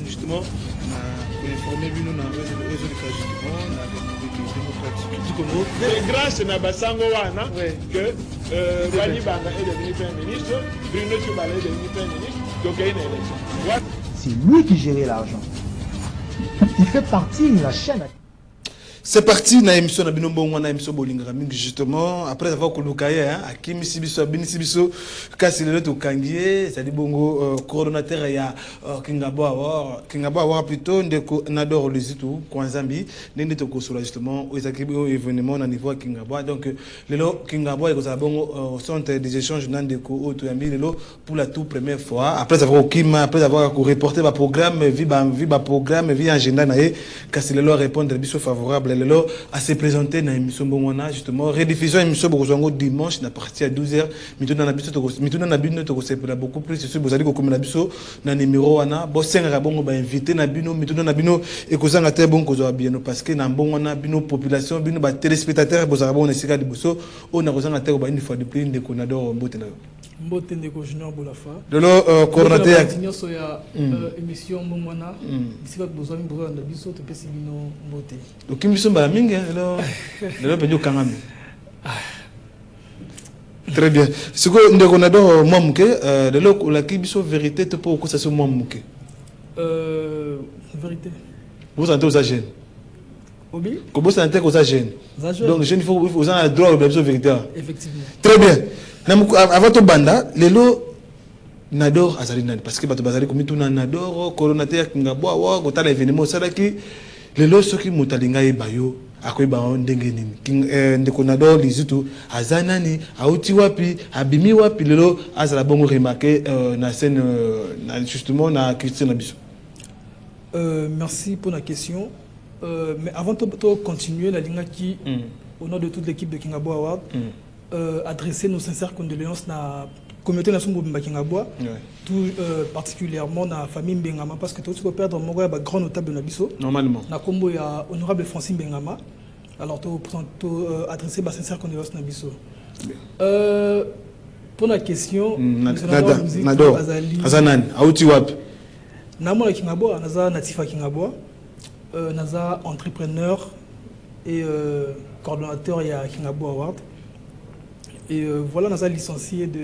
justement informer nous dans les justement démocratique du Congo. Grâce à Basango Wana que Wani Banga est devenu Premier ministre, Bruno Tchoubalé est devenu Premier ministre, donc il y a une élection. C'est lui qui gérait l'argent. Il fait partie de la chaîne. C'est parti na émission na bino bongo na émission bolinga mingi justement après avoir kolukaye à Kimi Sibiso Bini Sibiso kasi le to kangié ça dit bongo coordonnateur ya Kingabo Award plutôt ndeko nador le zitu kwa Zambie ndende to kosola justement aux événements na niveau Kingabo donc lelo Kingabo eko za bongo centre des échanges ndeko auto yambi lelo pour la toute première fois après avoir Kima après avoir reporté ba programme vi programme vi agenda na e kasi lelo répondre biso favorable lelo à se présenter dans l'émission Bongwana justement rediffusion émission Bongwana dimanche à partir de 12h mituna na biso to sepela beaucoup plus sur bozali ko komela biso na numéro wana bo senga bongo ba invité na bino mituna na bino e kozanga te bongo zo bien parce que na Bongwana bino population bino ba téléspectateurs bozala bon esika de biso on na kozanga te ba une fois de plus de konado mbote na mbote ndeko junior bolafa lelo coordinateur ya émission Bongwana bisika bozali bozala na biso to pesi bino mbote okimbiso mbala mingi lelo penjo kangami très bien ce que ndeko nado mwamuke lelo la kibiso vérité te pour ko ça se mwamuke vérité vous entendez aux jeunes obi ko vous entendez aux jeunes donc jeune il faut vous en droit de la vérité effectivement très bien avant to banda lelo nador azali nani parce que bato bazali komituna nador coordonnateur Kingabo Award ko tala événement salaki lelo soki mutalinga ebayo akoyeba ndenge nini ndeko nador lizutu azanani auti wapi abimi wapi lelo azala bongo remarqué na scène justement na Christian Abisso. Merci pour la question. Mais avant de continuer la ligne qui au nom de toute l'équipe de Kingabo Award adresser nos sincères condoléances à communauté nationale de Kingabo, tout particulièrement dans la famille Mbengama, parce que tout ce qu'on perd dans le grand notable de Nabiso. Normalement. Na combo ya honorable Francine Mbengama. Alors tout adresser ma sincère condoléances à Nabiso. Pour la question, Nador Azanan, Aouti Wap. Namona Kingabo, Naza Natifa Kingabo, Naza entrepreneur et coordonnateur ya Kingabo Award. Et voilà, nous avons licencié dans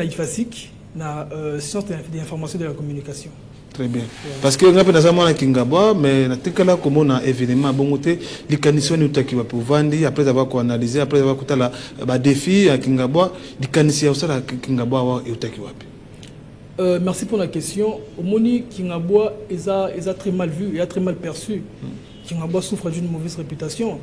l'IFASIC, dans Sciences de l'information et de la communication. Très bien. Parce que nous avons un Kingabo, mais nous avons comme un événement à Bongoté, les conditions nous avons pour vendre, après avoir analysé, après avoir écouté le défi à Kingabo, les conditions aussi à Kingabo et merci pour la question. Au Moni, Kingabo est très mal vu, et très mal perçu. Kingabo souffre d'une mauvaise réputation.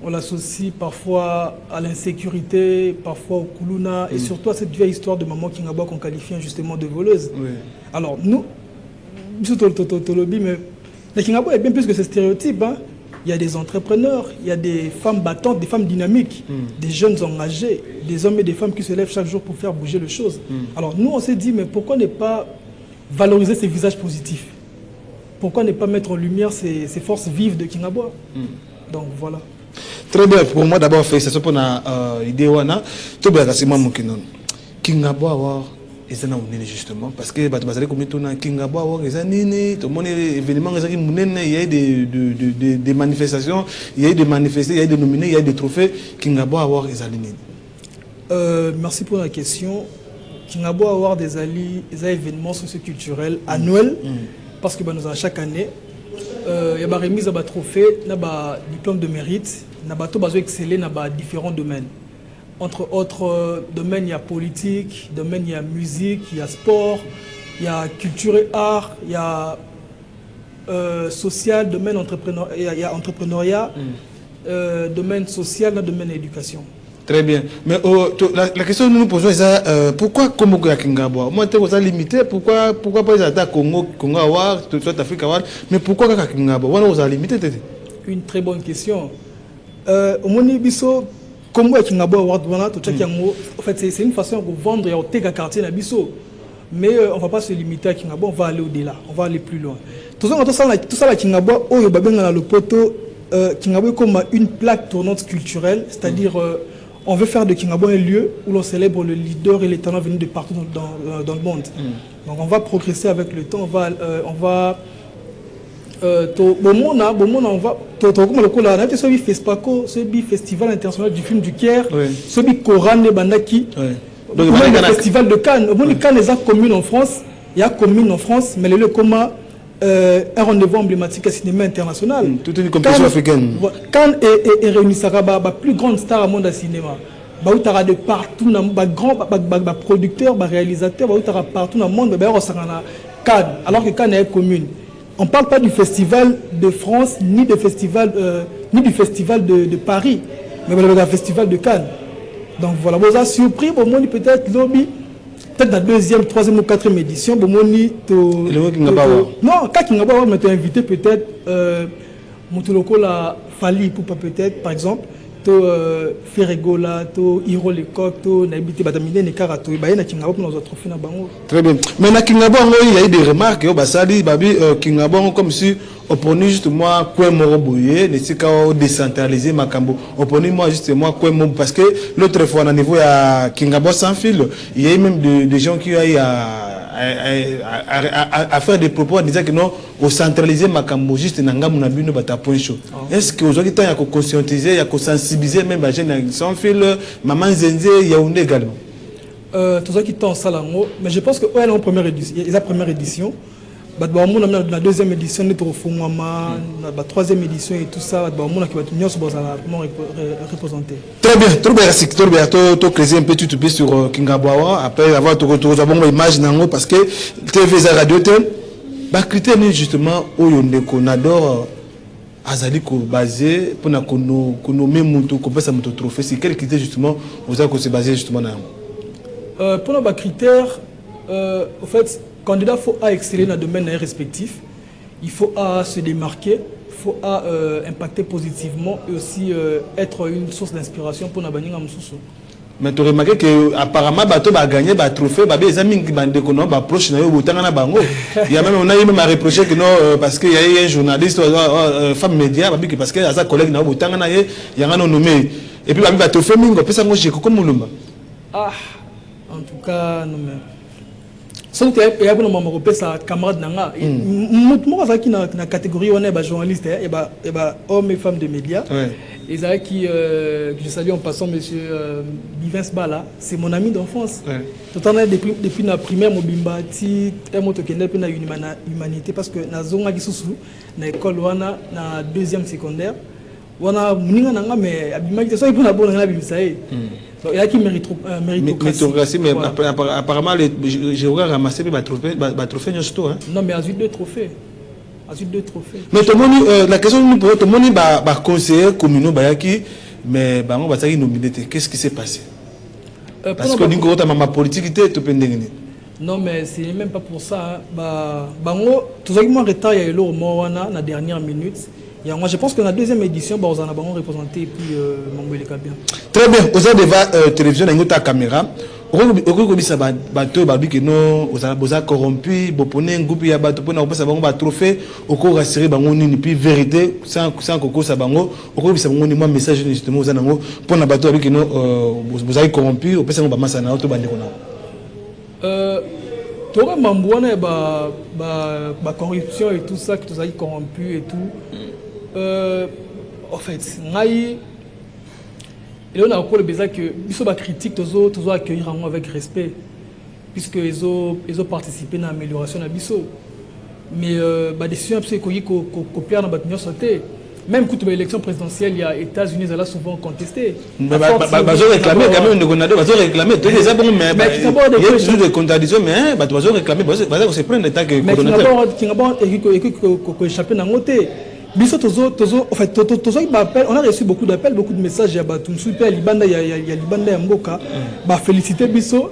On l'associe parfois à l'insécurité, parfois au Kuluna, et surtout à cette vieille histoire de maman Kingabo qu'on qualifie injustement de voleuse. Oui. Alors nous, mais la Kingabo est bien plus que ce stéréotype. Hein. Il y a des entrepreneurs, il y a des femmes battantes, des femmes dynamiques, des jeunes engagés, des hommes et des femmes qui se lèvent chaque jour pour faire bouger les choses. Alors nous, on s'est dit, mais pourquoi ne pas valoriser ces visages positifs? Pourquoi ne pas mettre en lumière ces forces vives de Kingabo? Donc voilà. Très bien, pour moi d'abord, félicitations pour l'idée. Tout bien, c'est moi qui non. Kingabo Award, ils en ont justement. Parce que Kingabo Award, ils ont tout le monde événement, il y a des manifestations, il y a des manifestés, il y a des nominés, il y a des trophées. Kingabo Award, ils ont merci pour la question. Kingabo Award, des événements socioculturels annuels. Parce que nous avons chaque année. Il y a des remises à trophées, des diplômes de mérite, des exceller dans différents domaines. Entre autres domaines, il y a politique, domaine, il y a musique, il y a sport, il y a culture et art, il y a social, domaine il y a entrepreneuriat, domaine social, domaine éducation. Très bien. Mais la question que nous nous posons est pourquoi Congo Kingabo? Moi, je suis limité. Pourquoi pas les attaques Congo Award, soit Afrique Award? Mais pourquoi Kingabo? On est limité. Une très bonne question. Au moment biso Congo Kingabo Award, en fait, c'est une façon de vendre et de quartier na biso. Mais on ne va pas se limiter à Kingabo, on va aller au-delà, on va aller plus loin. Tout ça, la Kingabo, le poto, Kingabo comme une plaque tournante culturelle, c'est-à-dire on veut faire de Kingabo un lieu où l'on célèbre le leader et les talents venus de partout dans le monde. Donc on va progresser avec le temps, on va ce festival international du film du Caire, ce Coran et Bandaki, le festival de Cannes. Cannes est commune en France, il y a commune en France, mais le lieu commun un rendez-vous emblématique à cinéma international. Toute une compétition africaine. Cannes est réuni la plus grande star au monde du cinéma. Bah où t'as de partout, bah grand, bah producteur, bah réalisateur, bah où t'as partout dans le monde, bah Cannes, alors que Cannes est commune. On ne parle pas du festival de France ni du festival de Paris, mais du festival de Cannes. Donc voilà, vous avez surpris, bon, peut-être lobby. Peut-être la deuxième, troisième ou quatrième édition, bon, non, quand Kingaba m'a invité peut-être, Moutoloko la Fali pour pas peut-être, par exemple, to Ferregola, to Hiro Lecoq, to Naibité Batamine, Nekarato, et Bayana Kingaba pour nos trophées na bango. Très bien. Mais na Kingaba, il y a eu des remarques, Basali, Babi, Kingaba, comme si on prenait justement quoi Moroboye, ne sait qu'à décentraliser Makambo. On prenait moi justement quoi parce que l'autre fois, à niveau à Kingaba sans fil, il y a eu même des gens qui ont eu à faire des propos en disant que non, au centraliser Makambo, juste Nangam Nabino Bata point chaud. Est-ce que aujourd'hui, il y a conscientiser, il y a sensibiliser même les jeunes sans fil, Maman Zenze, Yaoundé également? Tout ça qui est en salango, mais je pense que ouais, la première édition. La deuxième édition, la troisième édition et tout ça, représenté. Très bien, très bien, très bien. Tu creuser un petit peu sur Kingabawa, après avoir tu une image parce que TV Radio les critères justement où on adore Azali basé pour nommer Moutou, qu'on passe à Moutou trophée. C'est quel critère justement vous avez se baser justement là? Pour nos critères, en fait, candidat faut exceller dans le domaine respectif, il faut se démarquer, il faut impacter positivement et aussi être une source d'inspiration pour Nabaninga Moussou. Mais tu remarques que apparemment bateau va gagner un trophée, les amis qui vont approcher il y a même à reprocher que non parce qu'il y a un journaliste femme média parce que as collègue na botanga il y a un nommé et puis va trophée mingo pesa ngo chez comme mulumba. Ah, en tout cas non mais sans que il y a un moment où sa camarade nanga moi ça qui na catégorie on est journaliste et hommes et femmes de médias. Et ça qui je salue en passant monsieur Bivens Bala, c'est mon ami d'enfance. Tout en depuis la primaire mobimba ti et moto kende pe na humanité parce que na zonga gisusu na école wana na deuxième secondaire wana muninga nanga mais abimaki so ipona bona na bisaye. Il y a qui méritocratie, mais apparemment, j'ai ramassé les trophées. Non, mais Azul 2 trophées. Azul 2 trophées. Mais la question nous pose, tout le monde est conseiller communaux, mais on va nominé. Qu'est-ce qui s'est passé? Parce que nous avons ma politique, non, mais c'est même pas pour ça. Tout ça qui m'a retard, il y a eu la dernière minute. Moi, je pense que dans la deuxième édition, on a représenté et puis Mamboué bien. Très bien. Vous avez devant télévision, vous avez caméra. Vous avez bateau, vous avez corrompu, vous avez un groupe, vous avez un trophée, vous avez assuré une vérité, sans que ça bango. Vous avez un message justement pour un bateau, vous avez corrompu, vous avez un message na Tora Mambouana, corruption et tout ça, que tu as corrompu et tout. En fait, et on a encore le besoin que les critiques, tous accueillir avec respect, puisqu'ils ont participé à l'amélioration de Bisso. Mais la décision c'est qu'on copier dans la santé. Même quand l'élection présidentielle, il y a les États-Unis, elle a souvent contesté. Mais ils ont réclamé, ils ont réclamé. Il y a toujours des contradictions, mais ils ont réclamé. Ils se prennent l'état que le échappé dans le côté. En fait, on a reçu beaucoup d'appels, beaucoup de messages. Il y a Libanda, il y a Libanda et Mboka. Féliciter Bisso,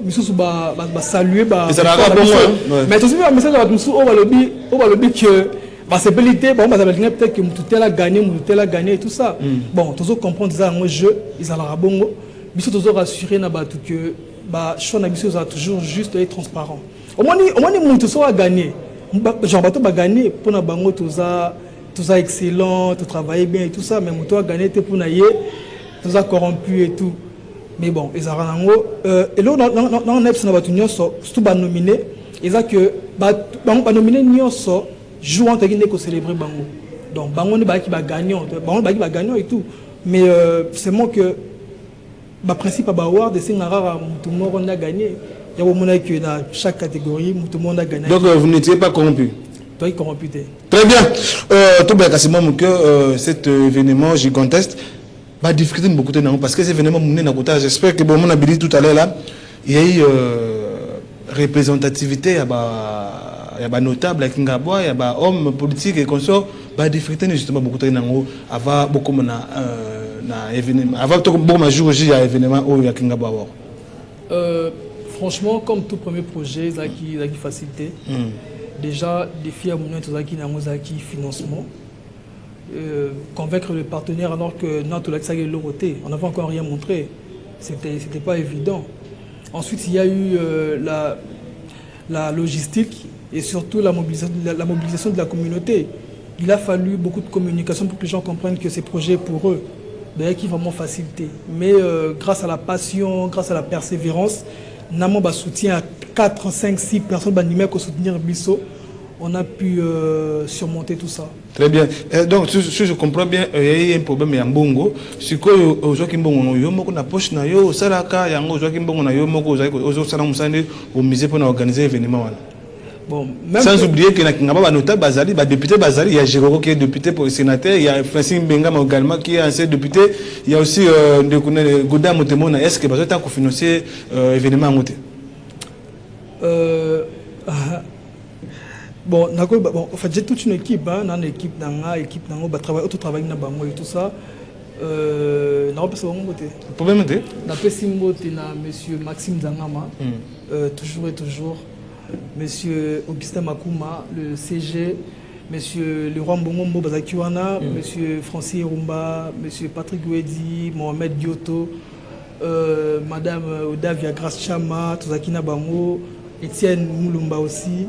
saluer. Mais tout un message à Bisso, on va le dire que c'est peut-être que tout a gagné et tout ça. Bon, tous comprendre ça en jeu, ils ont la bongo. Bisso toujours rassuré que Chouan Bisso a toujours juste être transparent. Au moins, tout a gagné. Genre, bateau va gagner pour na bango tout ça excellent, tout travailler bien et tout ça, mais toi gagné pour naïe, tout ça corrompu et tout. Mais bon, ils ont et là, on a surtout nominé, ils ont que nominé Nyonso joue en technique pour célébrer Bango. Donc, Bango n'est pas qui va gagner, Bango n'est pas qui va gagner et tout. Mais c'est moi que le principe à Bawar, de Singara, tout le monde a gagné. Il y a au moins que dans chaque catégorie, tout le monde a gagné. Donc, vous n'étiez pas corrompu? Toi, il est corrompu. Très bien. Tout bien, c'est moi que cet événement gigantesque va difficulter beaucoup de gens parce que cet événement, j'espère que bon, on a dit tout à l'heure là, il y a eu représentativité, il y a des notables, il y a des hommes politiques et consorts, va difficulter justement beaucoup de gens avant beaucoup de événements, avant beaucoup de jours il y a événement au Yakingaba. Franchement, comme tout premier projet, ça qui facilité. Déjà, des filles à mon qui financement, convaincre le partenaire alors que notre on n'avait encore rien montré. C'était pas évident. Ensuite, il y a eu la logistique et surtout la mobilisation de la communauté. Il a fallu beaucoup de communication pour que les gens comprennent que ces projets pour eux, d'ailleurs, qui vraiment facilité. Mais grâce à la passion, grâce à la persévérance, Namo soutient à 4, 5, 6 personnes qui soutenir Bisso. On a pu surmonter tout ça. Très bien. Donc, si je comprends bien, il y a un problème à Mbongo. Si vous avez un Mbongo, vous avez poche na yo, salaka, yango, vous avez un Mbongo na yo, vous avez au musée pour organiser l'événement. Bon, sans oublier qu'il y a un notable Bazali, un député Bazali, il y a Jérôme qui est député pour le sénateur, il y a Francine Bengam également qui est ancien député, il y a aussi Gouda Motemona. Est-ce que vous avez financé l'événement à Moté? Bon, en fait, j'ai toute une équipe, une équipe travaille dans Bango et tout ça. Non, pas seulement Moté. Problème de? Na Pessimbote, na Monsieur Maxime Zangama, toujours et toujours. Monsieur Augustin Makuma, le CG, Monsieur Leroy Mbongombo Bazakiwana, Monsieur Francis Rumba, Monsieur Patrick Ouedi, Mohamed Dioto, Madame Odavia Grace Chama, Tozakina Bango, Étienne Moulumba aussi.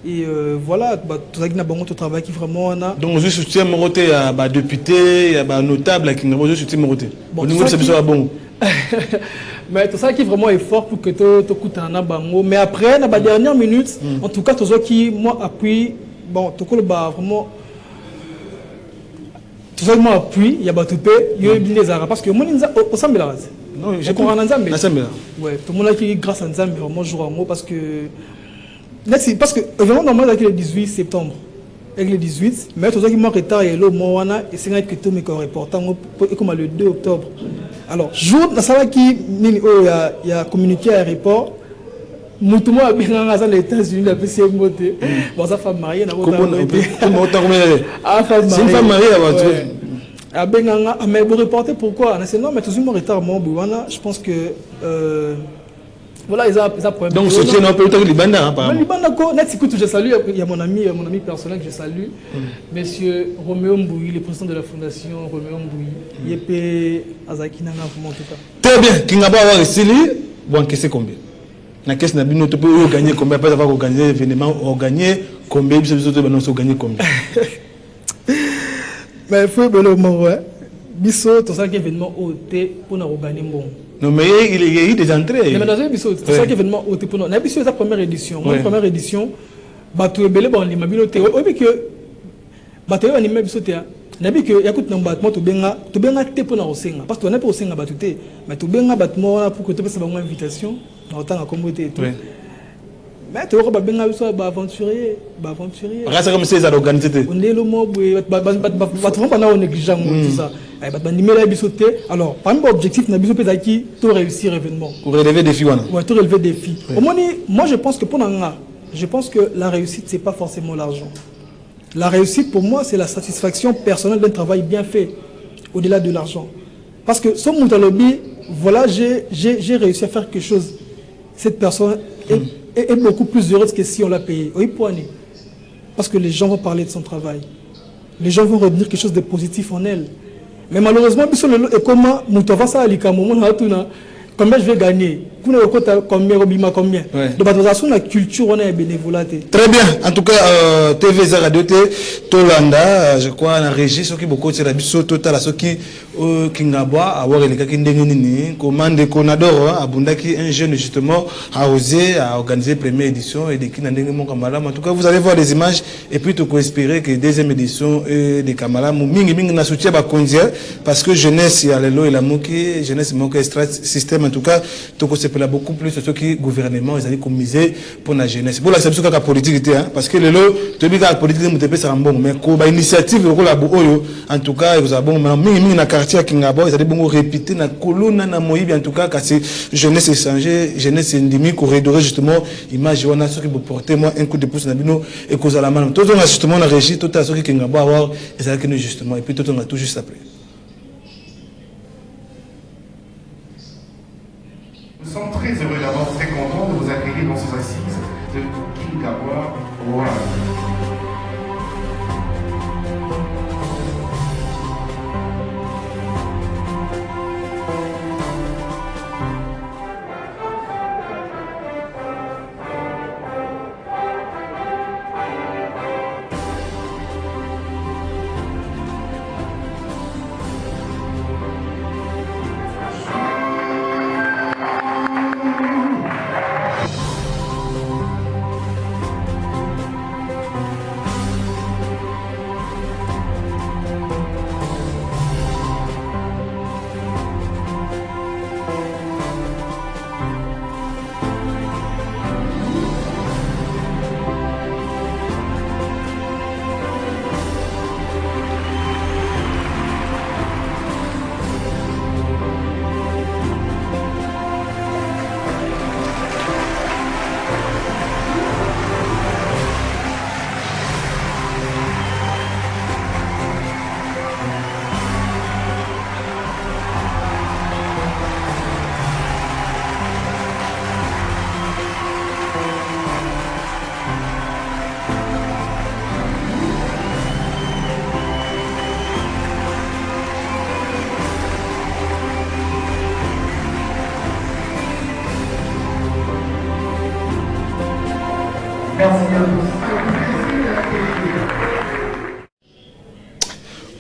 Et voilà, Tozakina Bango, tout travail qui vraiment. Donc, je soutiens Moroté, il y a des députés, il y a des notables qui ont soutenu Moroté. Bon, mais tout ça qui est vraiment effort pour que tu écoutes un bango. Mais après, dans la dernière minute, en tout cas, tout ça qui moi appuie, bon, tout ça vraiment, tout ça moi appuie, il y a pas tout il y a des arabes parce que moi au Sambela. Non, j'ai compris. En Sambela. Ouais, tout le monde qui grâce à Nzambe vraiment joue en mot parce que évidemment normalement avec le 18 septembre. Avec le 18, mais tout ça qui manque retard et le mois et c'est que tout mes reportant comme le 2 octobre. Alors, jour dans ça qui il y a communiqué à l'aéroport, Moutouma a bien dans les États-Unis la PCM moté. Bon ça femme mariée n'a pas été. C'est une femme mariée avant tout. Ah ben mais vous reporter pourquoi? C'est non mais tout mon retard mon Bouana, je pense que voilà, ils ont problème. Donc, c'est un peu le Libanais, apparemment. Je salue, il y a mon ami personnel que je salue, monsieur Roméo Mbouyi, le président de la fondation Roméo Mbouyi. Yépé Azakina, en tout cas. Très bien, qui n'a pas avoir essayé, vous encaissez combien? La question n'a pas pu gagner combien, pas avoir organisé l'événement, gagner combien, vous avez gagné combien? Mais il faut le mot, Bisso, tout ça qui est événement OT pour nous gagner bon. Non, mais il y a eu des entrées. Mais dans un épisode, c'est ça qui est événement OT pour nous. La première édition. La première édition, Bateau Belé, bon, les mobilités. Oui, que Bateau animé bisoté. Nabi que yakut na battement to benga te pour na osenga parce que on a pas osenga batute mais to benga battement pour que tu puisses avoir une invitation na autant à communauté et tout. Mais tu vas benga biso ba aventurier. Rasa comme c'est ça organisé. On est le mot battement pendant on négligent tout ça. Alors, par exemple, l'objectif n'a pas été de réussir l'événement. Pour relever des défis. Oui, pour relever des défis. Moi, je pense que pour la réussite, ce n'est pas forcément l'argent. La réussite, pour moi, c'est la satisfaction personnelle d'un travail bien fait, au-delà de l'argent. Parce que, sans mon lobby, voilà, j'ai réussi à faire quelque chose. Cette personne est beaucoup plus heureuse que si on l'a payé. Oui, parce que les gens vont parler de son travail. Les gens vont retenir quelque chose de positif en elle. Mais malheureusement, comment Moutova ça a combien je vais gagner, combien. Donc, la culture, on a bénévolat. Très bien. En tout cas, TV Radio T, Tolanda, je crois, en régie, ceux qui beaucoup de rabiso, total, ceux qui Kingabwa, avoir les cas qui n'engagent commande qu'on adore, Abundaki, un jeune justement, a osé à organiser première édition et des qui n'engagent mon Kamalam. En tout cas, vous allez voir les images et puis tu peux espérer que deuxième édition des Kamalam, Ming n'a soutien à Kondia, parce que jeunesse, il y a le lot et la mouki, jeunesse, manque extra système, en tout cas, tu peux beaucoup plus ceux qui gouvernement, ils allaient commiser pour la jeunesse. Pour la c'est la politique, parce que le lot, tu dis que la politique, c'est un bon, mais quoi, initiative, en tout cas, vous avez bon, maintenant, na quartier à Kingabo, ils allaient bon répéter na colonne, na moïbi, en tout cas, car c'est jeunesse échangée, jeunesse endémique, corridorer justement, image, on a ceux qui vous porter, moi, un coup de pouce, nabino, et cause à la main. Tout le monde a justement la régie, tout à ceux qui Kingabo avoir, ils allaient que nous justement, et puis tout le monde a tout juste après. Nous sommes très heureux d'abord, très contents de vous accueillir dans ces assises de Kingabo. Voilà.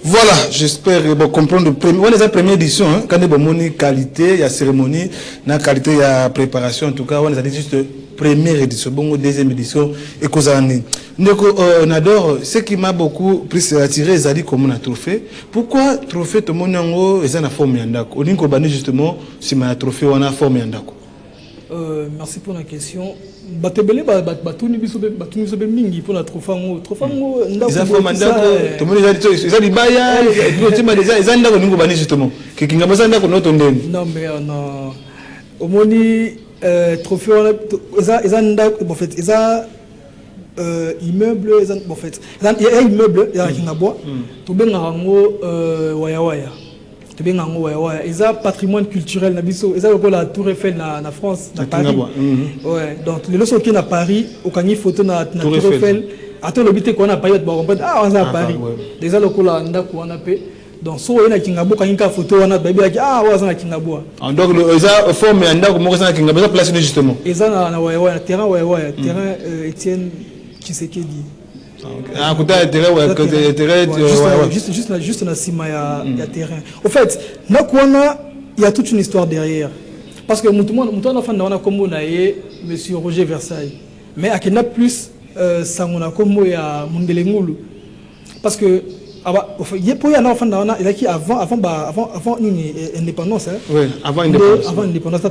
Voilà, j'espère comprendre la première édition, hein, quand il y a qualité, il y a cérémonie, il y a qualité, il y a préparation, en tout cas, on a dit juste première édition, bon, deuxième édition, et cause année. On adore, ce qui m'a beaucoup plus attiré, c'est comme on a trophée. Pourquoi trophée, tout le monde est en forme yandako? On a dit justement, si on a trophée, on a forme yandako. Merci pour la question. Batebele batuni biso mingi pour la trofango ndako ils ont mandako tout le monde ils ont dit baya tu m'as déjà ils ont ndako ningo bani justement que kinga basa ndako noto ndeni non mais on omoni trophée ils ont ndako en fait ils ont immeuble ils ont en fait ils ont immeuble ya kinga bois to benga ngo waya waya. Ils ont patrimoine culturel, ils ont la Tour Eiffel en France, à Paris. Ouais, donc les leçons qui sont à Paris, au Kanye photo na Tour Eiffel. Attends, l'habité qu'on a Paris, on est à Paris. Déjà le coup là, on a payé. Donc si on a Kingabo, quand il y a une photo, on a baby on a Kingabo. Donc ils ont formé un d'accord, comment ça Kingabo, ça place justement. Ils ont un terrain, terrain Étienne Tshisekedi. Juste dans Sima, il y a terrain. En fait, il y a toute une histoire derrière. Parce que nous avons comme M. Roger Versailles. Mais il y a plus comme il y a Mundelengulu. Parce que pour y avoir avant l'indépendance. Oui, avant l'indépendance. Avant l'indépendance,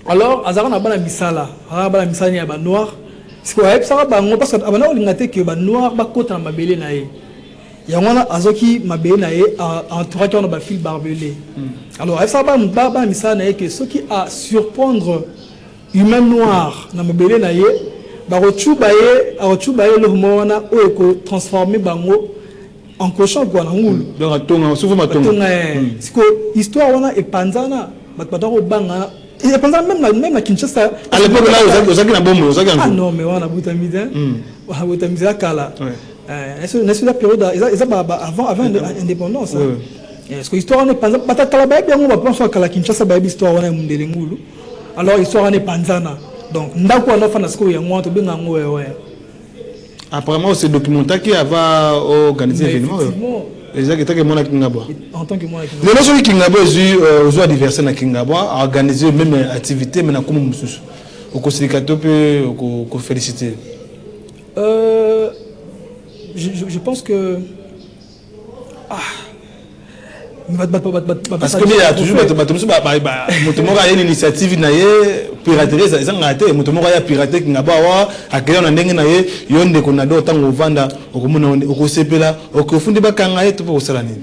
alors, Azara n'a pas la misala. La misala n'est pas noire. Parce que parce que abana olingate que ba noir ba kota na mabele na ye yangwana azoki mabele na ye entourage on ba fil barbelé alors ça ba misa na ye que ce qui a surprendre humain noir na mabele na ye ba rochuba ye le mona o ko transformer bango en cochon quoi na ngulu donc atonga souvent matonga c'est que histoire on est panzana ba to banga. Et pendant même la Kinshasa. À l'époque là, vous avez un bombe, vous avez un. Ah non, mais on a Boutamida. On a Boutamida Kala. C'est la période avant l'indépendance. Est-ce que l'histoire n'est pas on va penser à la Kinshasa, l'histoire est Mundelengulu. Alors, l'histoire n'est pas Nzana. Donc, nous avons fait un apparemment, c'est documentaire qui va organiser l'événement. En tant que moi, les gens qui ont anniversaire à Kingabwa a organisé même activité, mais comme Moussous. Au Kosikato peut féliciter. Je pense que. Parce que il y a toujours une initiative piraterie, ça a été piraté qui n'a pas à créer un dengue naïe, yonde qu'on a d'autant au vanda, au commun, au Cosepela, au Kofundi Bakangaï, tout pour Salani.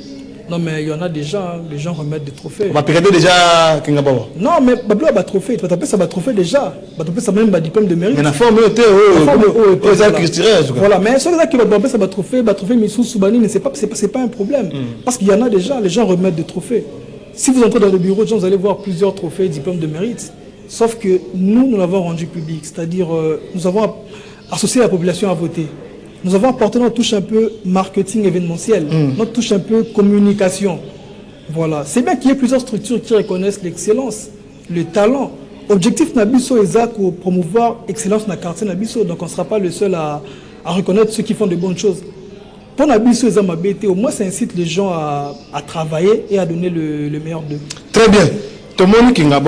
Non, mais il y en a déjà, les gens remettent des trophées. On va pirater déjà Kingabawa. Non, mais Bablo a trophée, tu vas taper ça trophée déjà. Tu vas taper ça même diplôme de mérite. Mais la forme est voilà, mais ceux qui vont taper ça trophée Missou Soubani, c'est pas un problème. Parce qu'il y en a déjà, les gens remettent des trophées. Si vous entrez dans le bureau de gens, vous allez voir plusieurs trophées, diplômes de mérite. Sauf que nous l'avons rendu public, c'est-à-dire nous avons associé la population à voter. Nous avons apporté notre touche un peu marketing événementiel, notre touche un peu communication. Voilà. C'est bien qu'il y ait plusieurs structures qui reconnaissent l'excellence, le talent. Objectif Nabiso est pour promouvoir l'excellence dans le quartier Nabiso. Donc on ne sera pas le seul à reconnaître ceux qui font de bonnes choses. Pour Nabiso et Zamabete, au moins ça incite les gens à travailler et à donner le meilleur d'eux. Très bien. Tout le monde qui a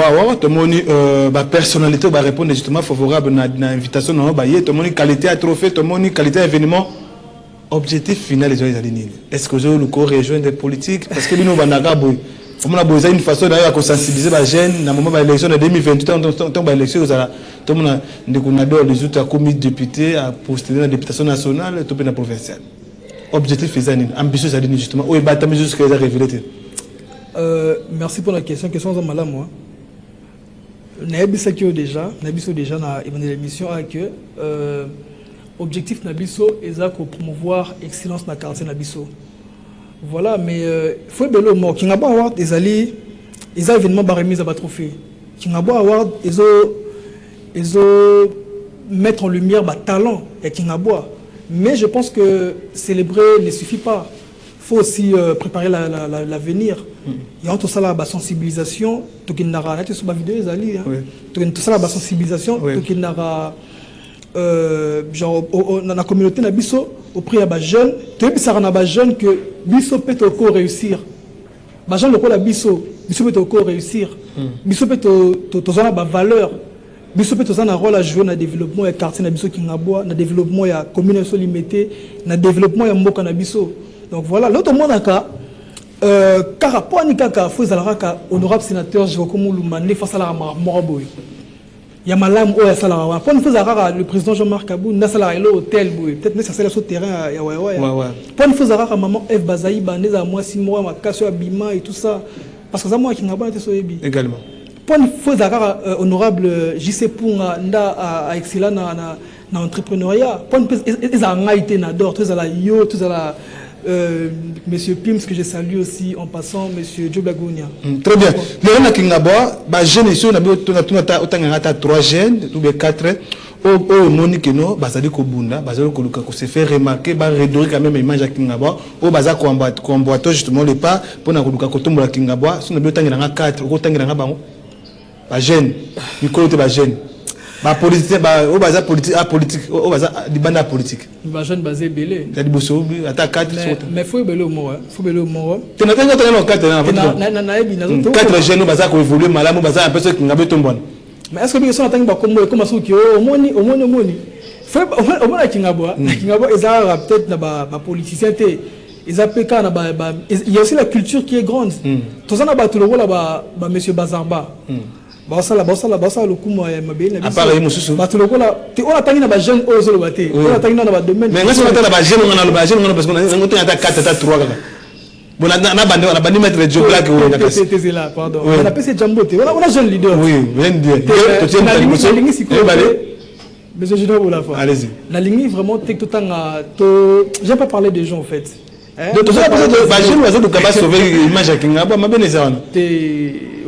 la personnalité va répondre justement favorable à l'invitation. Tout le monde qualité à trophée, tout le monde qualité à événement. Objectif final est-ce que vous avez rejoindre des politiques? Parce que nous avons une façon de sensibiliser les jeunes. Dans le moment de l'élection de 2028, l'élection, tout le monde a les autres commis députés à postuler dans la députation nationale, tout le provincial. Objectif final, ambitieux justement. Où est-ce jusqu'à la révélation? Merci pour la question. Question de malade moi. Nabiso déjà na l'émission que objectif Nabiso est pour promouvoir l'excellence dans le quartier Nabiso. Voilà, mais faut bello mot qui n'a pas avoir des alliés, les événements remis à battre trophée. Qui n'a pas avoir ils ont mettre en lumière le talent et qui n'a pas. Mais je pense que célébrer ne suffit pas. Il faut aussi préparer l'avenir. Il y a tout ça la sensibilisation, tout qui n'a pas sur ma vidéo les alliés. Tout ça la sensibilisation, tout qui n'a pas genre dans la communauté Nabiso auprès des jeunes, tout ça na ba jeunes que Biso peut encore réussir. Ba jeunes le la Biso peut encore réussir. Biso peut to zona ba valeur. Biso peut to un rôle à jouer dans le développement du quartier Nabiso qui n'aboie, dans le développement de la communauté limitée, dans le développement de Mboka Nabiso. Donc voilà, l'autre monde a car rapport ni kaka faut zalaka honorable sénateur Jokomu Lumane face à la Moraboy. Il y a malam o ya sala pour nous faire le président Jean-Marc Kabou na sala elo hôtel boy peut-être nécessaire sur terrain ya ouais pour nous faire maman F Bazaï baneza moi 6 mois ma casse abima et tout ça parce que ça moi qui n'a pas été soyebi également pour nous faire honorable JC Punga nda à excellent na entrepreneuriat pour nous ils ont été na d'or tous à la yo tous à la Monsieur Pims que je salue aussi en passant, Monsieur Joe Blagounia. Très bien. Les gens qui n'ont jeunes ici, on a 3 jeunes, ou 4. Au Monique, Bazali Kobunda, Bazali Koluka, se fait remarquer, réduire quand même l'image à Kingaba, au Baza combattre justement le pas pour na Koluka Kotombo la Kingaba, si on a bien 4, au Tangana Bango. Ba jeune, Nicolas ba jeune. Ba politique, au Baza politique, au Baza dibanda politique. Ba jeune basé belé. T'as dit bosso, atta 4 mais faut belé au mot, faut belé au mot. Tu n'as pas 4 jeunes Baza ko évoluer malamu Baza un peu ce Kingaba tombon. Mais est-ce que bien sûr en tant que comme ça qui au moni faut au moins Kingaba Kingaba peut-être na ba politicien té ils appellent quand il y a aussi la culture qui est grande. Tout ça na ba tout le rôle ba monsieur Bazarba. Basala le coup moi mabé na part mususu ba tout le rôle on attend na ba jeune ozo le baté on attend na ba domaine mais on attend na ba jeune on a le ba jeune parce qu'on a 4 à 3 bon on a bandi mettre le job là que on a passé c'est là pardon on a passé Jambote on a jeune leader oui viens dire tu tiens ta émotion mais je dois vous la faire allez-y la ligne vraiment tout temps j'aime pas parler des gens en fait Donc tout ça peut-être ba jeune oiseau de kaba sauver image à Kingabo ma bien ça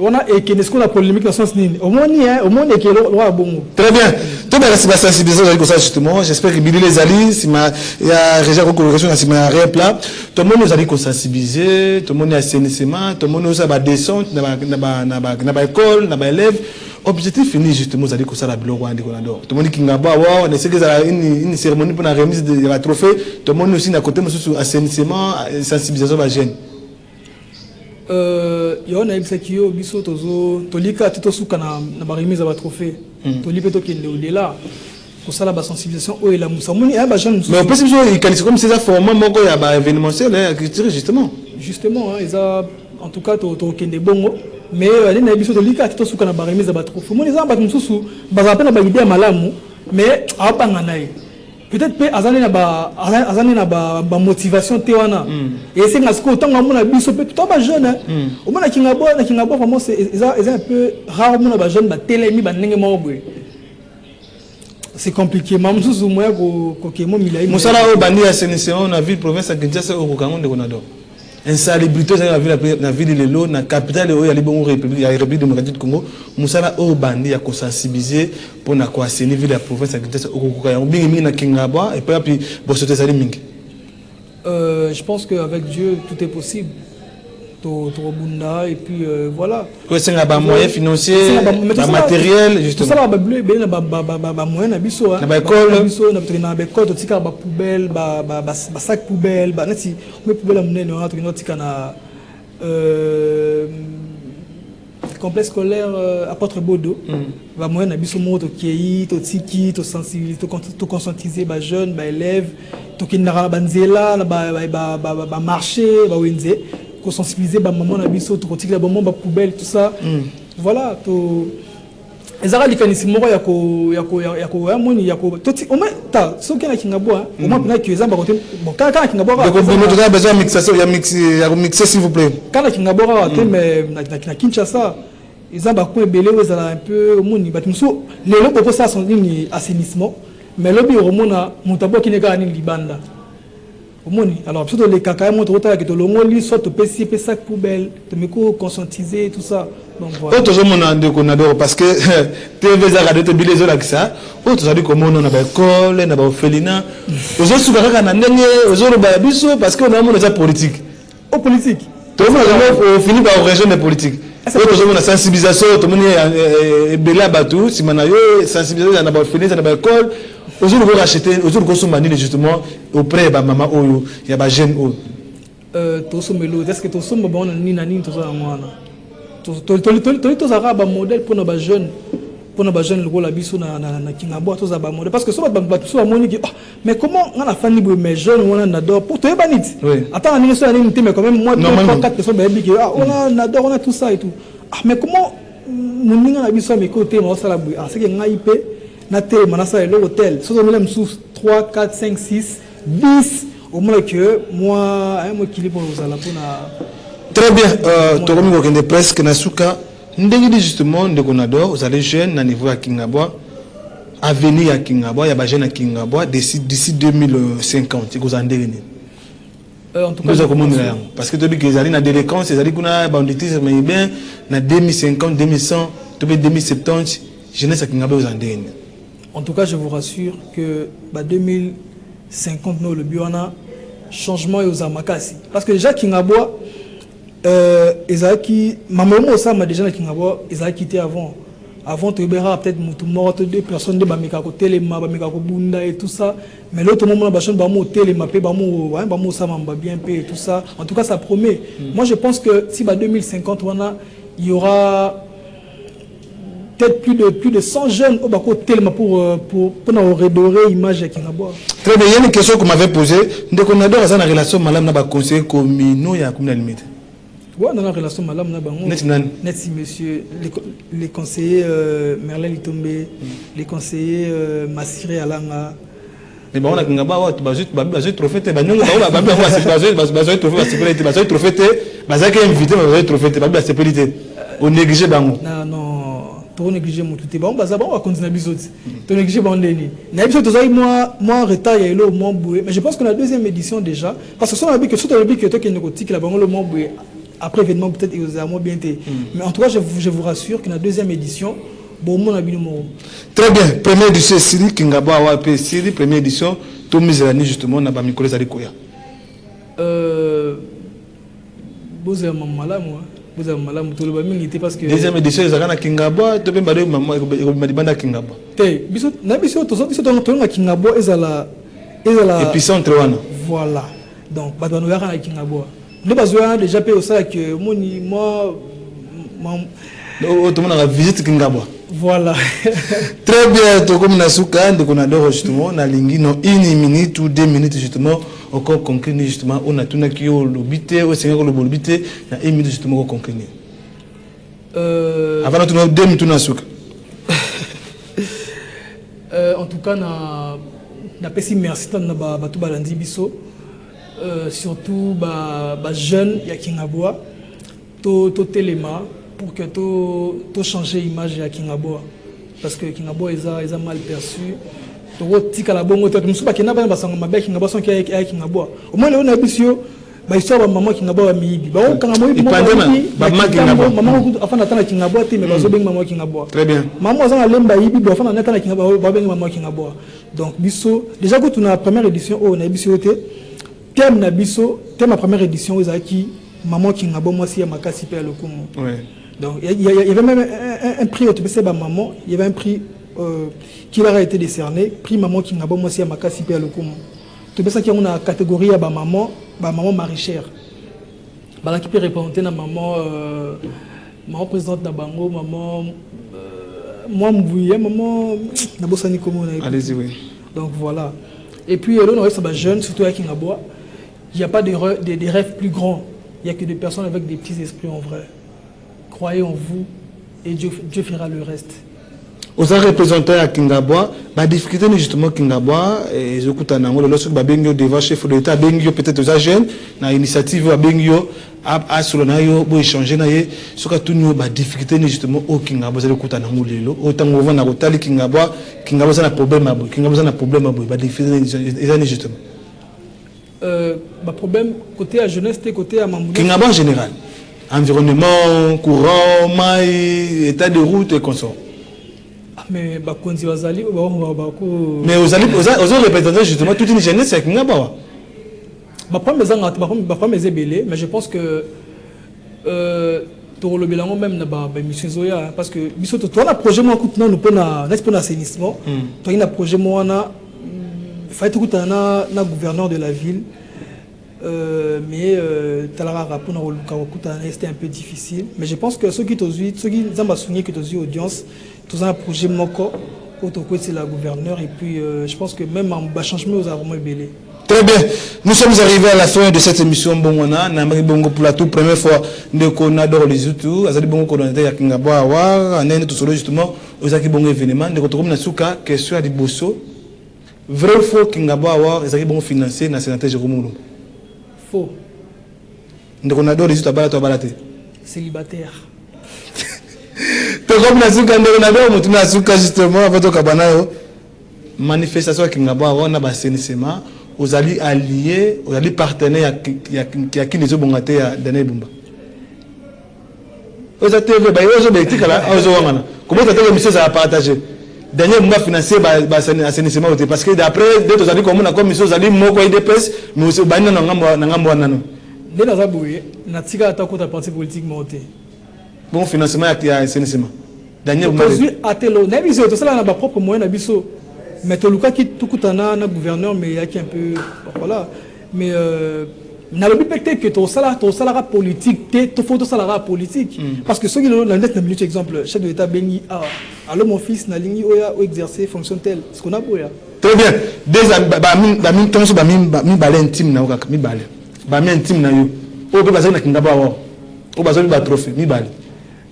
on a et que ce qu'on a polémique dans sens nini au moins que le bon très bien tout bien c'est sensibiliser avec ça justement j'espère que Billy les ali si ma il y a déjà reconnaissance dans si ma rep là tout le monde nous a dit qu'on sensibiliser tout le monde est assainissement tout le monde nous a ba descente na école na ba élève objectif fini justement ça dit que ça la bilo wandi qu'on adore tout le monde qui ngabo wa on essaie que ça une cérémonie pour la remise de la trophée tout le monde aussi na côté monsieur assainissement sensibilisation ba jeune yona ibisakio biso tozo tolika tutosuka na ba remise ba trophée tolipe to kende au-delà pour ça la sensibilisation o et la musamuni ba jeune mais on peut se qualifier comme ces format moko ya ba événementiel justement ils a en tout cas to kende bongo mais na biso tolika tutosuka na ba remise ba trophée moni za ba mususu ba za pena ba idée malamu mais apanga naye peut-être pe azali na ba motivation te wana et c'est parce que autant ngomona biso pe tout ba jeune au moins na kingabo vraiment c'est un peu rare mona ba jeune ba telemi ba ndenge mobwe c'est compliqué même sous moya ko kemo milai musala o bandi assainissement na ville province à Kinshasa au Kongo qu'on adore insalubrité dans la ville de l'eau na capitale o ya libongo république démocratique du Congo musala o bandi ya ko sensibiliser pour na ko assainir ville la province à Kinshasa au Kongo mingi na Kingabwa et puis bosote sali mingi je pense qu'avec Dieu tout est possible to bunda et puis voilà que c'est un moyen financier matériel justement ça va bleu ben ba moyen na biso na ba école biso na ba école to tika ba poubelle ba sac poubelle ba neti me poubelle munene on to tika na complexe scolaire apôtre Bodo ba moyen na biso moto kiyi to tiki to sensibiliser to conscientiser ba jeunes ba élèves to kinara banzela ba marché ba wenze qu'on sensibiliser ba maman na biso to kotika ba maman ba poubelle tout ça voilà to ezara likanisi moko ya ko amoni ya ko toti au moins ta so kena kingabwa au moins pena ki ezamba côté bon kana kingabwa donc on a besoin mixation ya mixer s'il vous plaît kana kingabwa te mais na Kinshasa ezamba ko ebele ezala un peu moni batumso lelo popo ça son ligne assainissement mais lobi romona mutabo kineka ni libanda alors surtout les caca montre autant que le longo soit au PC sac poubelle te me conscientiser tout ça donc voilà autre chose mon ande qu'on adore parce que TV za radio te bilezo là que ça autre ça dit comment on a ba école na ba orphelinat aux autres soukaka na ndenge aux autres ba biso parce que on a mon ça politique au politique tout le monde finit par région de politique autre chose on a sensibilisation tout le monde est bela batou si manayo sensibilisation na ba orphelinat na ba école aujourd'hui vous rachetez aujourd'hui consommer justement auprès de maman oyo il y a ba jeune oyo to somelo est-ce que to somba bon ni na nini to za mwana to za ba modèle pour na jeune le la biso na Kingabo to za ba modèle parce que so ba so amoni ki mais comment on a fani bo mes jeunes on adore pour to banit attends ni so ni mais quand même moi 4 personnes ba bi on adore on a tout ça et tout mais comment mon ninga na biso mes côtés moi ça la c'est que ngai pe na télé manasa le hôtel so zo même sous 3 4 5 6 10 au moins que moi qui libre aux ala pona très bien to komi ko kende presque na suka ndenge justement de konador vous allez jeune na niveau à Kingabwa avenir à Kingabwa ya ba jeune à Kingabwa d'ici 2050 ko za ndenge ni en tout cas parce que to bi que zali na délinquance zali kuna banditisme mais bien na 2050 2100 to bi 2070 jeunesse à Kingabwa aux ndenge ni. En tout cas, je vous rassure que 2050, nous, le Biwana, changement aux Amakasi. Parce que déjà, Kingabwa, Ezaki, maman, ça m'a déjà Kingabwa, Ezaki était avant. Avant, tu verras peut-être mort, 2 personnes de Bamikako Téléma, Bamikako Bunda et tout ça. Mais l'autre moment, la personne Bamo Téléma, Bamo ça m'a bien payé et tout ça. En tout cas, ça promet. Moi, je pense que si 2050, il y aura peut-être plus de 100 jeunes au Bako tellement pour redorer l'image de Kingabwa. Très bien, il y a une question qu'on m'avait posée. Dès qu'on adore ça, la relation malade n'a pas conseillé communaux, il y a combien de limites? Oui, dans la relation malade n'a pas. Net, monsieur, les conseillers Merlin Litombe, les conseillers Massiré Alanga. Mais bon, on a Kingabwa, tu vas trophée, tu vas trophée, on néglige bango. Non, tu négliger mon tout bon bah ça on va continuer bisous tu négliger bon deni na bisous tu moi retard il y a le moment boué mais je pense que la deuxième édition déjà parce que ça on a dit que surtout le but que toi qui négocie la bango le moment boué après événement peut-être ils ont bien été mais en tout cas je vous rassure que la deuxième édition bon mon abi numéro très bien première édition Siri Kingabo Awape Siri première édition tout misérani justement na ba mikolo za likoya vous êtes malade moi vous avez malade tout le monde était parce que deuxième édition ils ont Kingabo to ben bado maman madibanda Kingabo té biso na biso to na Kingabo ezala épicentre wana voilà donc bado no yaka na Kingabo ne bazoya déjà pe au ça que moi tout le monde a visite Kingabo voilà très bien to comme na suka ndeko na doro justement na lingi no 1 minute ou 2 minutes justement encore conclure justement on a tout na ki o lobité o senga ko lobité na 1 minute justement ko conclure avant tout na 2 minutes na suka en tout cas na pesi merci na ba tout balandi biso surtout ba jeune ya Kingabo to telema pour que tout changer l'image de Kingabo parce que Kingabo est mal perçu to tika la bongo to musuba kina ba basanga mabe Kingabo son ki Kingabo au moins on a bisio ba histoire ba maman Kingabo ba miibi ba on kanga moyi ba maman Kingabo maman afana tana Kingabo te mais bazo benga maman Kingabo très bien maman azanga lemba yibi ba afana na tana Kingabo ba benga maman Kingabo donc biso déjà que tu na première édition on a bisio te thème na biso thème ma première édition ezaki maman Kingabo moi si ya makasi pe le kumu ouais. Donc il y avait même un prix au TPC maman, il y avait un prix qui leur a été décerné, prix maman qui n'a pas moi si à Makasi pe Lokumu. Tout ça qui a une catégorie à maman maraîchère. Bah là qui peut représenter na maman présidente na bango, maman moi mbouye, maman na bosani comme allez-y oui. Donc voilà. Et puis là on reste à jeune surtout à Kingabo, il n'y a pas des rêves plus grands, il y a que des personnes avec des petits esprits en vrai. Croyez en vous et Dieu fera le reste. Aux représentants à Kingabo, la difficulté justement Kingabo et je écoute en anglais lorsque Babengio devant chef de l'État Bengio peut-être aux jeunes na initiative Babengio à Solonayo pour échanger naie sur tout nous la difficulté justement au Kingabo je écoute en anglais lo autant on va na rotali Kingabo ça na problème à Kingabo ça na problème à la difficulté justement bah problème côté à jeunesse côté à Mamou Kingabo en général environnement, courant, maille, état de route et consort. Mais bah quand ils mais aux représentants justement toute une jeunesse c'est Kingabo. Bah pas mes ébélés, mais je pense que pour le bilan même na ba mission zoya parce que biso to na projet moi coûte nous pour na assainissement. Toi il a projet moi na fait tout na gouverneur de la ville. Mais c'était un peu difficile. Mais je pense que ceux qui ont souligné que tu audience, tous un projet moko, c'est la gouverneure et puis je pense que même en bas changement aux vraiment belé. Très bien. Nous sommes arrivés à la fin de cette émission. Bon, on a Bongo pour la toute première fois de Konador les outils. Azali Bongo Koronate à Kingabo Awa, on a tout solo justement aux Aki Bongo événement. De retrouver Nasuka, question à Dibosso. Vrai ou faux Kingabo Awa, Azali Bongo financé dans le sénateur Jérôme Moulou. Faux. Donc on adore les autres à balater. Célibataire. Comme Nasuka, on adore Nasuka justement avec le Kabanayo. Manifestation qui n'a pas on a assainissement aux alliés alliés aux alliés partenaires qui les ont bongaté à Daniel Bumba. Aux ATV bah aux objectifs là aux wangana. Comment ça te monsieur ça a partagé. Daniel Bumba financé assainissement parce que d'après d'autres alliés comme on a comme monsieur aux alliés moko IDPS mais aussi bana na ngambo nano. Dès la zaboué na tika atako ta parti politique monté. Bon financement à assainissement. Daniel Bumba. Aujourd'hui atelo na biso to ça na ba propre moyen na biso. Mais tout le cas qui tout coûte un gouverneur mais il y a qui un peu voilà mais n'a le but peut-être que ton salaire politique ton photo salaire politique parce que ceux qui l'ont net n'a minute exemple chef de l'État béni alors mon fils n'a ligne ou exercer fonction telle ce qu'on a pour très bien déjà ba ton so ba balé intime na okaka mi balé ba intime na yo o be bazali na Kingabo Awa o bazali ba trophée mi balé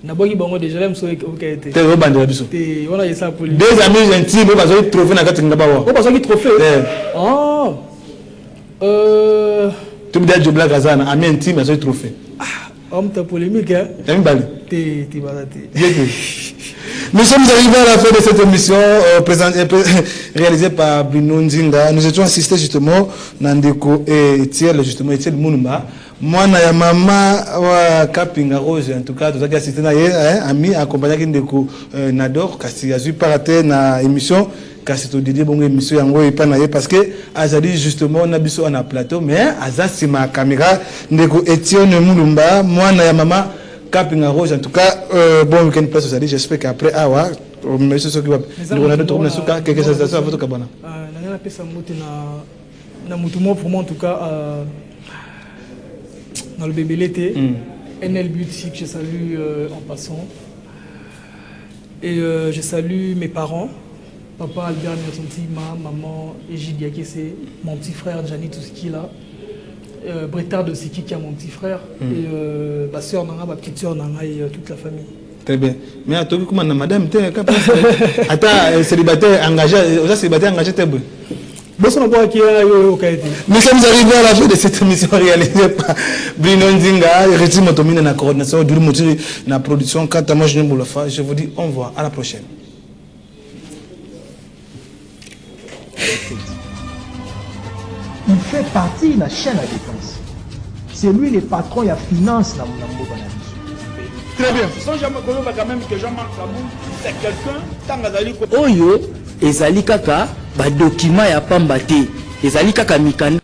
na bogi bango déjà même so okayete te o bandela biso te wana yesa police des amis intimes o bazali trophée na kati Kingabo Awa o bazali trophée tu me dis Jobla Gazana ami intime bazali trophée homme ta polémique hein mi balé te balate Nous sommes arrivés à la fin de cette émission réalisée par Bruno Nzinga. Nous étions assistés justement Nandeko et Etiel, justement Etiel Mounumba. Moi, na maman wa Kapinga Rose, en tout cas, tout ça qui assisté na ami accompagné Ndeko Nador, kasi azu paraté na émission, kasi to Didier bongo émission yango et pas na parce que azali justement na biso na plateau, mais azasi ma caméra Ndeko Etiel Mounumba, moi na maman Kapinga Rose, en tout cas, bon week-end place aujourd'hui. J'espère qu'après, monsieur Soki, on a d'autres personnes quelque chose à votre cabane. Pour moi, en tout cas, dans le bébé l'été, NL Beauty que je salue en passant. Et je salue mes parents, papa Albert Nyatonti, ma maman Egidia Kessé, mon petit frère Gianni Touski là. Bretard de Siki qui a mon petit frère et ma soeur Nanga, ma petite soeur Nanga et toute la famille. Très bien. Mais à toi, comment madame, attends, célibataire engagé, vous êtes célibataire engagé, t'es bon. Nous sommes arrivés à la fin de cette émission réalisée par Bruno Nzinga, Réti Motomine, la coordination du Moutiri, la production. Quant à moi, je vous dis au revoir, à la prochaine. Il fait partie de la chaîne à défense. C'est lui le patron, il y a finance dans mon Très bien. Sans jamais quand même que Jean-Marc Kabou, c'est quelqu'un, tant Oyo, ezali kaka, ba document ya pamba te. Ezali kaka mikanda.